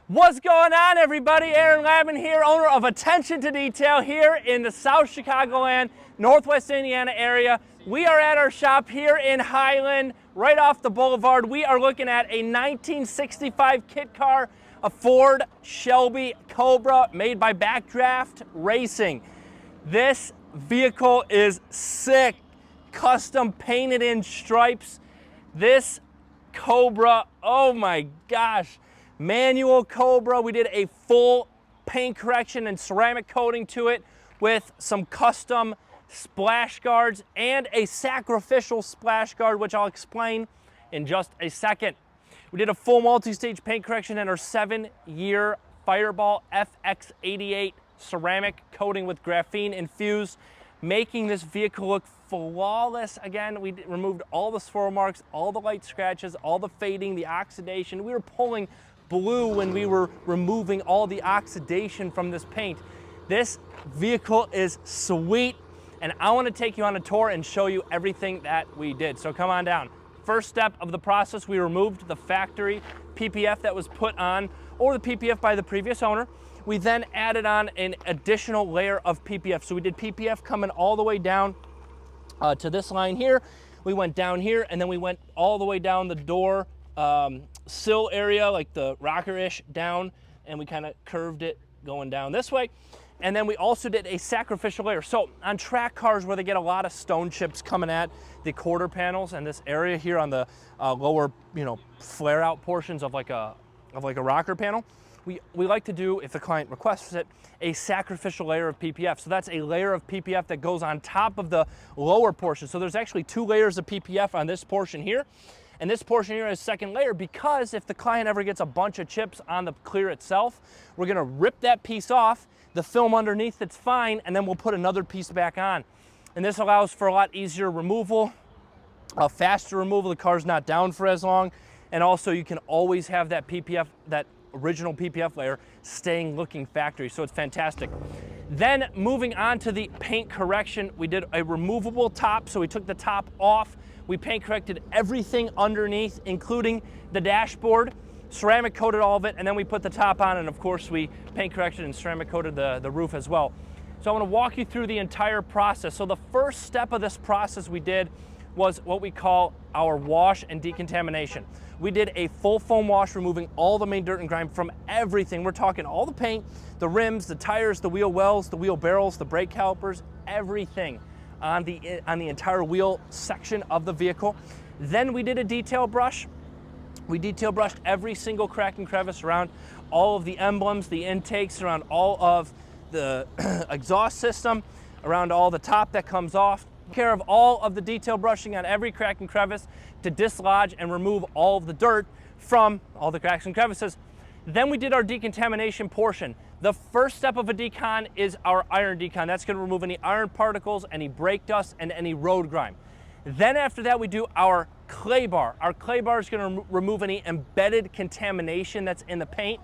What's going on, everybody? Aaron Lavin here, owner of Attention to Detail here in the South Chicagoland, Northwest Indiana area. We are at our shop here in Highland, right off the boulevard. We are looking at a 1965 kit car, a Ford Shelby Cobra made by Backdraft Racing. This vehicle is sick, custom painted in stripes. This Cobra, oh my gosh. Manual Cobra. We did a full paint correction and ceramic coating to it with some custom splash guards and a sacrificial splash guard, which I'll explain in just a second. We did a full multi-stage paint correction in our 7-year Fireball FX88 ceramic coating with graphene infused, making this vehicle look flawless. Again, we removed all the swirl marks, all the light scratches, all the fading, the oxidation. We were pulling blue when we were removing all the oxidation from this paint. This vehicle is sweet, and I want to take you on a tour and show you everything that we did. So come on down. First step of the process, we removed the factory PPF that was put on, or the PPF by the previous owner. We then added on an additional layer of PPF. So we did PPF coming all the way down to this line here. We went down here, and then we went all the way down the door sill area, like the rocker-ish down, and we kind of curved it going down this way. And then we also did a sacrificial layer. So on track cars where they get a lot of stone chips coming at the quarter panels and this area here on the lower, flare out portions of like a rocker panel, we like to do, if the client requests it, a sacrificial layer of PPF. So that's a layer of PPF that goes on top of the lower portion. So there's actually 2 layers of PPF on this portion here. And this portion here is second layer because if the client ever gets a bunch of chips on the clear itself, we're gonna rip that piece off, the film underneath it's fine, and then we'll put another piece back on. And this allows for a lot easier removal, a faster removal, the car's not down for as long, and also you can always have that PPF, that original PPF layer, staying looking factory, so it's fantastic. Then moving on to the paint correction, we did a removable top, so we took the top off. We paint corrected everything underneath, including the dashboard, ceramic coated all of it, and then we put the top on, and of course we paint corrected and ceramic coated the roof as well. So I want to walk you through the entire process. So the first step of this process we did was what we call our wash and decontamination. We did a full foam wash, removing all the main dirt and grime from everything. We're talking all the paint, the rims, the tires, the wheel wells, the wheel barrels, the brake calipers, everything on the entire wheel section of the vehicle. Then we did a detail brush. We detail brushed every single crack and crevice around all of the emblems, the intakes, around all of the exhaust system, around all the top that comes off. Care of all of the detail brushing on every crack and crevice to dislodge and remove all of the dirt from all the cracks and crevices. Then we did our decontamination portion. The first step of a decon is our iron decon. That's going to remove any iron particles, any brake dust, and any road grime. Then after that, we do our clay bar. Our clay bar is going to remove any embedded contamination that's in the paint.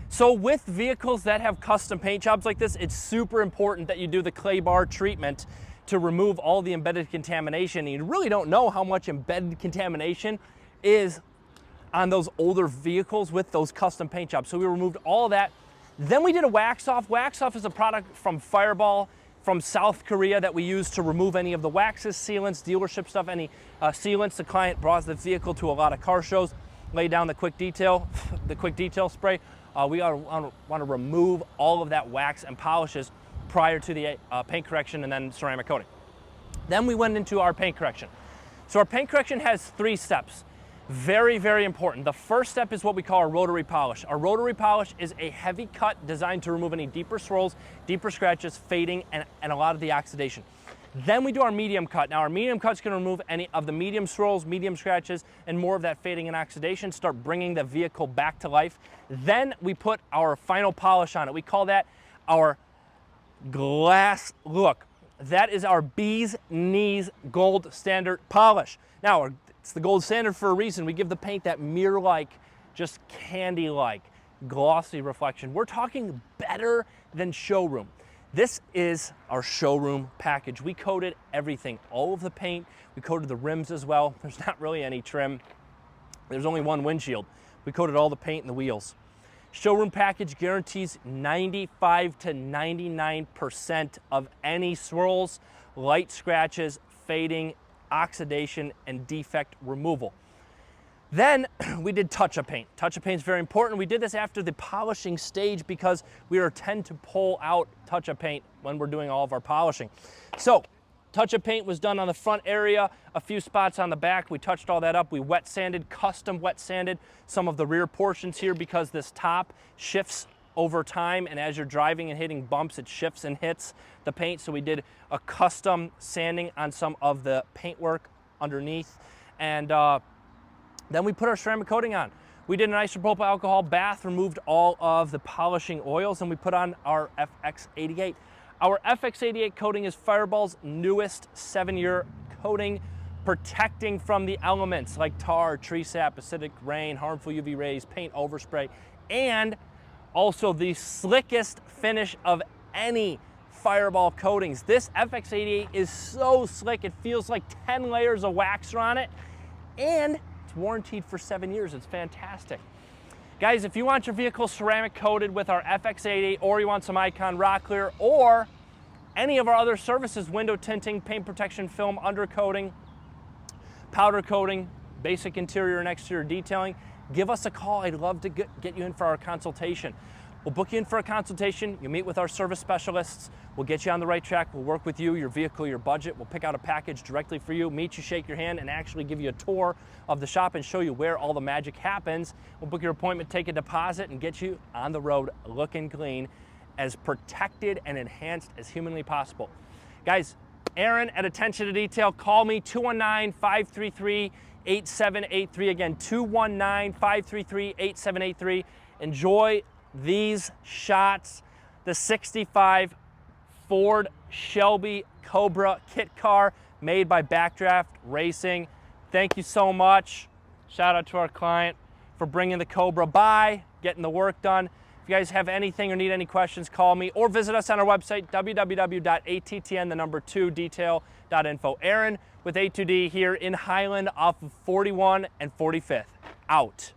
So with vehicles that have custom paint jobs like this, it's super important that you do the clay bar treatment to remove all the embedded contamination. You really don't know how much embedded contamination is on those older vehicles with those custom paint jobs. So we removed all of that. Then we did a wax off. Wax off is a product from Fireball from South Korea that we use to remove any of the waxes, sealants, dealership stuff, any sealants. The client brought the vehicle to a lot of car shows, lay down the quick detail spray. We want to remove all of that wax and polishes prior to the paint correction and then ceramic coating. Then we went into our paint correction. So our paint correction has 3 steps. Very, very important. The first step is what we call our rotary polish. Our rotary polish is a heavy cut designed to remove any deeper swirls, deeper scratches, fading, and a lot of the oxidation. Then we do our medium cut. Now our medium cut is going to remove any of the medium swirls, medium scratches, and more of that fading and oxidation, start bringing the vehicle back to life. Then we put our final polish on it. We call that our glass look. That is our Bee's Knees Gold Standard polish. Now, it's the gold standard for a reason. We give the paint that mirror-like, just candy-like, glossy reflection. We're talking better than showroom. This is our showroom package. We coated everything, all of the paint. We coated the rims as well. There's not really any trim. There's only one windshield. We coated all the paint and the wheels. Showroom package guarantees 95 to 99% of any swirls, light scratches, fading, oxidation, and defect removal. Then we did touch-up paint. Touch-up paint is very important. We did this after the polishing stage because we tend to pull out touch-up paint when we're doing all of our polishing. So touch-up paint was done on the front area, a few spots on the back. We touched all that up. We wet sanded, custom wet sanded some of the rear portions here because this top shifts over time, and as you're driving and hitting bumps, it shifts and hits the paint. So we did a custom sanding on some of the paintwork underneath, and then we put our ceramic coating on. We did an isopropyl alcohol bath, removed all of the polishing oils, and we put on our FX88. Our FX88 coating is Fireball's newest 7-year coating, protecting from the elements like tar, tree sap, acidic rain, harmful UV rays, paint overspray, and also the slickest finish of any Fireball coatings. This FX88 is so slick, it feels like 10 layers of wax are on it, and it's warranted for 7 years. It's fantastic. Guys, if you want your vehicle ceramic coated with our FX88, or you want some Icon Rock Clear, or any of our other services, window tinting, paint protection film, undercoating, powder coating, basic interior and exterior detailing, give us a call. I'd love to get you in for our consultation. We'll book you in for a consultation. You meet with our service specialists. We'll get you on the right track. We'll work with you, your vehicle, your budget. We'll pick out a package directly for you, meet you, shake your hand, and actually give you a tour of the shop and show you where all the magic happens. We'll book your appointment, take a deposit, and get you on the road looking clean, as protected and enhanced as humanly possible. Guys, Aaron at Attention to Detail. Call me, 219-533-8783. Again, 219-533-8783. Enjoy these shots. The 65 Ford Shelby Cobra kit car made by Backdraft Racing. Thank you so much. Shout out to our client for bringing the Cobra by, getting the work done. If you guys have anything or need any questions, call me or visit us on our website, www.attn2detail.info. Aaron with A2D here in Highland off of 41 and 45th. Out.